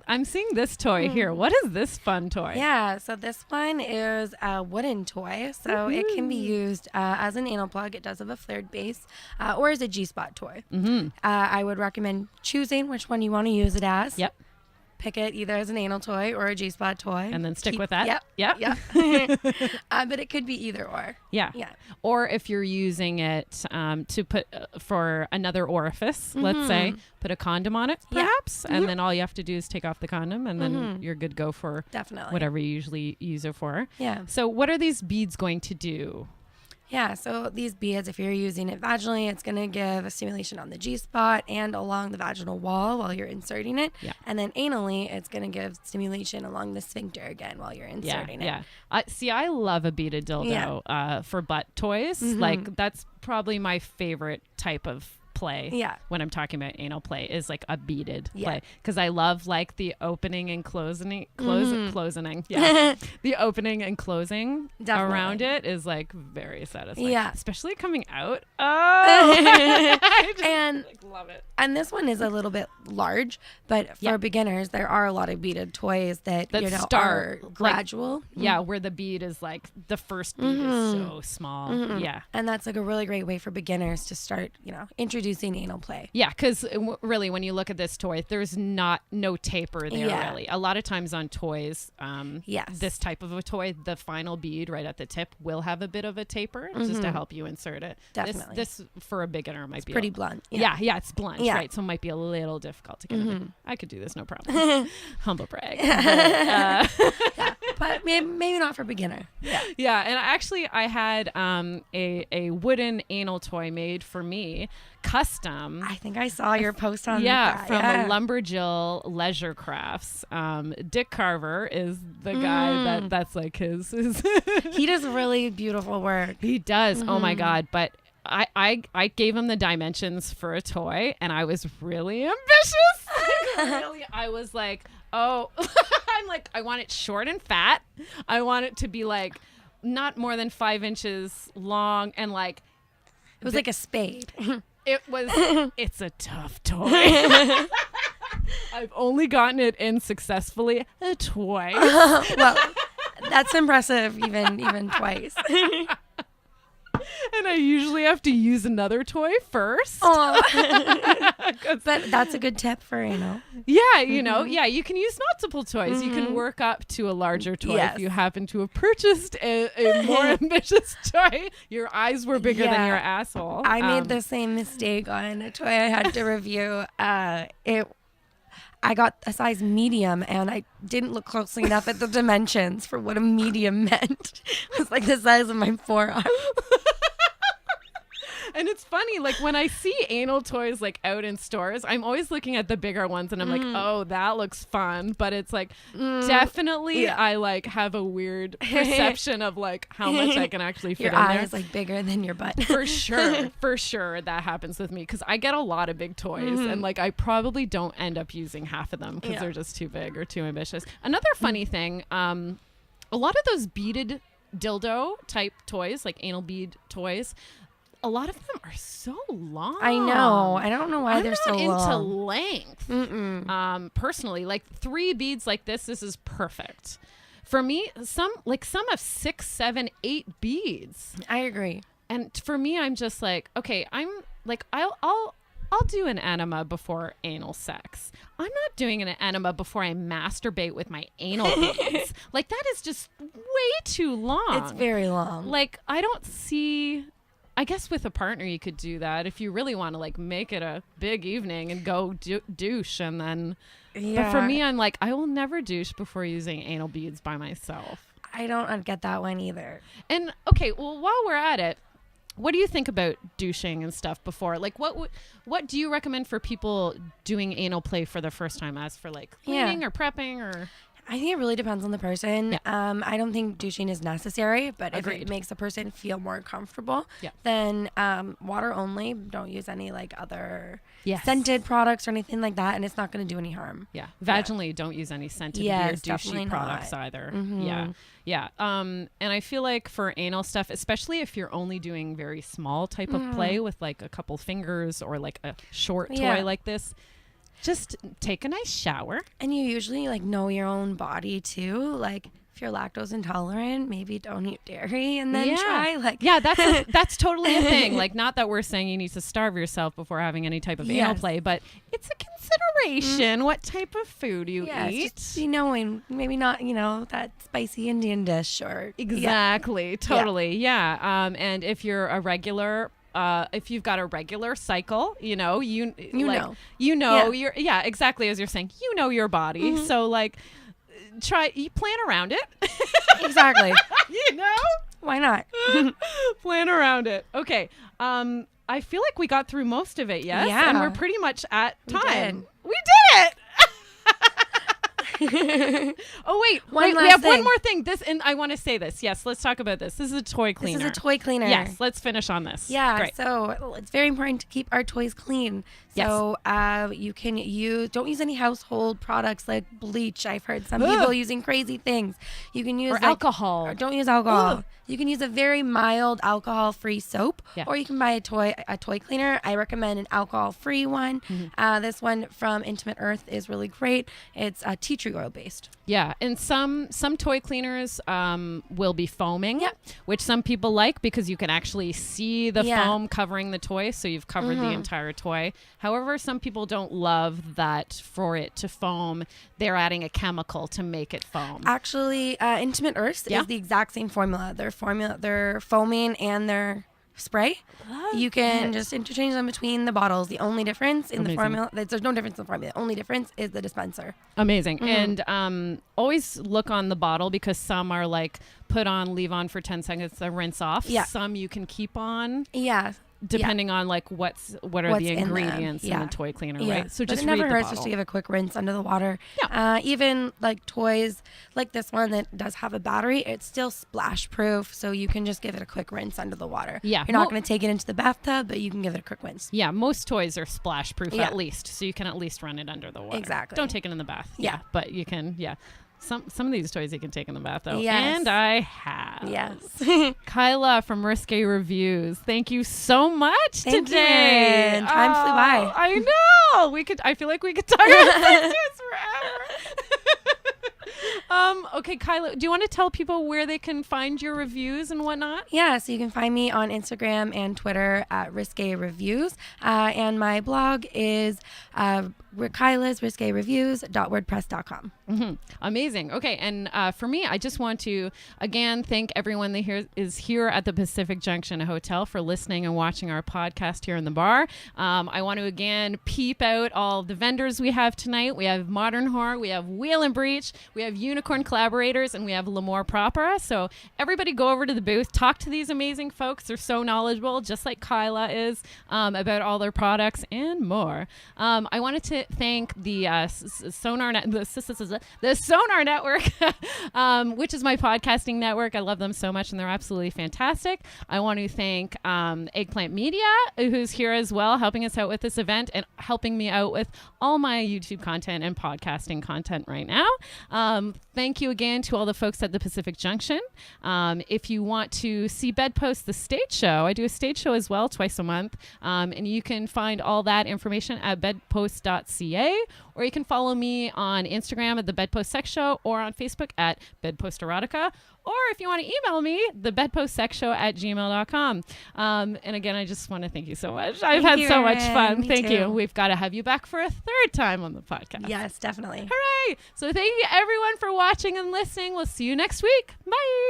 I'm seeing this toy here. What is this fun toy? Yeah, so this one is a wooden toy. So it can be used as an anal plug. It does have a flared base, or as a G-spot toy. I would recommend choosing which one you want to use it as. Yep. Pick it either as an anal toy or a G-spot toy. And then stick with that. Yep. But it could be either or. Yeah. Or if you're using it to put for another orifice, let's say, put a condom on it, perhaps. And then all you have to do is take off the condom and then you're good to go for whatever you usually use it for. Yeah. So what are these beads going to do? Yeah, so these beads, if you're using it vaginally, it's going to give a stimulation on the G-spot and along the vaginal wall while you're inserting it. Yeah. And then anally, it's going to give stimulation along the sphincter again while you're inserting it. Yeah. I love a beaded dildo for butt toys. Like, that's probably my favorite type of play. Yeah. When I'm talking about anal play is like a beaded play, because I love like the opening and closing. Yeah. The opening and closing around it is like very satisfying. Yeah. Especially coming out. Oh, I just and love it. And this one is a little bit large, but for beginners, there are a lot of beaded toys that are gradual. Like, where the bead is like the first bead is so small. Yeah. And that's like a really great way for beginners to start, introducing anal play. Yeah, because really, when you look at this toy, there's no taper there, really. A lot of times on toys, this type of a toy, the final bead right at the tip will have a bit of a taper just to help you insert it. Definitely. This for a beginner might be pretty blunt. Yeah, it's blunt, right? So it might be a little difficult to get it in. I could do this, no problem. Humble brag. But maybe not for beginner. Yeah, and actually I had a wooden anal toy made for me, custom. I think I saw your post on that. From Lumberjill Leisure Crafts. Dick Carver is the guy that's like his. He does really beautiful work. He does. Oh my God. But I gave him the dimensions for a toy and I was really ambitious. I was like, I'm like, I want it short and fat. I want it to be like not more than 5 inches long and like. It was like a spade. It's a tough toy. I've only gotten it in successfully twice. Well, that's impressive, even twice. And I usually have to use another toy first. But that's a good tip for anal. Yeah, you can use multiple toys. You can work up to a larger toy if you happen to have purchased a more ambitious toy. Your eyes were bigger than your asshole. I made the same mistake on a toy I had to review. I got a size medium and I didn't look closely enough at the dimensions for what a medium meant. It was like the size of my forearm. And it's funny, like when I see anal toys like out in stores, I'm always looking at the bigger ones and I'm like, oh, that looks fun. But it's like definitely I like have a weird perception of like how much I can actually fit your in there. eye is like bigger than your butt. For sure that happens with me because I get a lot of big toys and like I probably don't end up using half of them because they're just too big or too ambitious. Another funny thing, a lot of those beaded dildo type toys, like anal bead toys, a lot of them are so long. I know. I don't know why they're so long. I'm not into length. Personally, like 3 beads like this is perfect. For me, some have 6, 7, 8 beads. I agree. And for me, I'm just like, okay, I'm like, I'll do an enema before anal sex. I'm not doing an enema before I masturbate with my anal beads. Like that is just way too long. It's very long. Like I don't see. I guess with a partner you could do that if you really want to like make it a big evening and go douche and then. Yeah. But for me, I'm like, I will never douche before using anal beads by myself. I don't get that one either. And okay, well, while we're at it, what do you think about douching and stuff before? Like, what do you recommend for people doing anal play for the first time, as for like cleaning or prepping or? I think it really depends on the person. Yeah. I don't think douching is necessary, but if it makes a person feel more comfortable, then water only. Don't use any like other scented products or anything like that, and it's not going to do any harm. Yeah, vaginally, don't use any scented weird douchey products either. Yeah. And I feel like for anal stuff, especially if you're only doing very small type of play with like a couple fingers or like a short toy like this. just take a nice shower. And you usually like know your own body too. Like if you're lactose intolerant, maybe don't eat dairy and then try that's totally a thing. Like, not that we're saying you need to starve yourself before having any type of anal play, but it's a consideration what type of food you eat. Just knowing, maybe not, that spicy Indian dish or exactly, totally, and if you're a regular. If you've got a regular cycle, you're exactly as you're saying, your body. So like, plan around it. Exactly. Why not? Plan around it. Okay. I feel like we got through most of it. Yes. Yeah. And we're pretty much at time. We did it. Oh wait, we have one more thing. And I want to say this. Yes, let's talk about this. This is a toy cleaner. This is a toy cleaner. Yes, let's finish on this. Yeah. Great. So it's very important to keep our toys clean. So you can don't use any household products like bleach. I've heard some people using crazy things. You can use alcohol. Or don't use alcohol. Ugh. You can use a very mild alcohol-free soap, or you can buy a toy cleaner. I recommend an alcohol-free one. Mm-hmm. This one from Intimate Earth is really great. It's tea tree oil based. Yeah, and some toy cleaners will be foaming, which some people like because you can actually see the foam covering the toy, so you've covered the entire toy. However, some people don't love that for it to foam, they're adding a chemical to make it foam. Actually, Intimate Earth is the exact same formula. They're foaming and they're spray. You can just interchange them between the bottles. The only difference in the formula, there's no difference in the formula. The only difference is the dispenser. Amazing. Mm-hmm. And always look on the bottle because some are like put on, leave on for 10 seconds, then rinse off. Yeah. Some you can keep on. Yeah. Depending on like what are the ingredients in the toy cleaner, right? So just read the bottle. It never hurts just to give a quick rinse under the water. Yeah. Even like toys like this one that does have a battery, it's still splash proof, so you can just give it a quick rinse under the water. Yeah. You're not going to take it into the bathtub, but you can give it a quick rinse. Yeah, most toys are splash proof at least, so you can at least run it under the water. Exactly. Don't take it in the bath. Yeah, but you can. Yeah. Some of these toys you can take in the bath, though. Yes. And I have. Yes. Kyla from Risque Reviews, thank you so much today. Thank you, time flew by. I know. I feel like we could talk about this forever. Okay, Kyla, do you want to tell people where they can find your reviews and whatnot? Yeah, so you can find me on Instagram and Twitter at Risque Reviews. And my blog is Kyla's risquereviews.wordpress.com. Mm-hmm. Amazing. Okay, and for me, I just want to again thank everyone that is here at the Pacific Junction Hotel for listening and watching our podcast here in the bar. I want to again peep out all the vendors we have tonight. We have Modern Horror, we have Wheel and Breach, we have Unicorn Collaborators, and we have L'Amour Propre. So everybody go over to the booth, talk to these amazing folks. They're so knowledgeable, just like Kyla is, about all their products and more. I wanted to thank the Sonar Network, which is my podcasting network. I love them so much, and they're absolutely fantastic. I want to thank Eggplant Media, who's here as well, helping us out with this event and helping me out with all my YouTube content and podcasting content right now. Thank you again to all the folks at the Pacific Junction. If you want to see Bedpost, the stage show, I do a stage show as well twice a month, and you can find all that information at bedpost.ca, or you can follow me on Instagram at the Bedpost Sex Show or on Facebook at Bedpost Erotica. Or if you want to email me, the bedpostsexshow@gmail.com. And again, I just want to thank you so much. I've had so much fun. Thank you. We've got to have you back for a third time on the podcast. Yes, definitely. Hooray. So thank you everyone for watching and listening. We'll see you next week. Bye.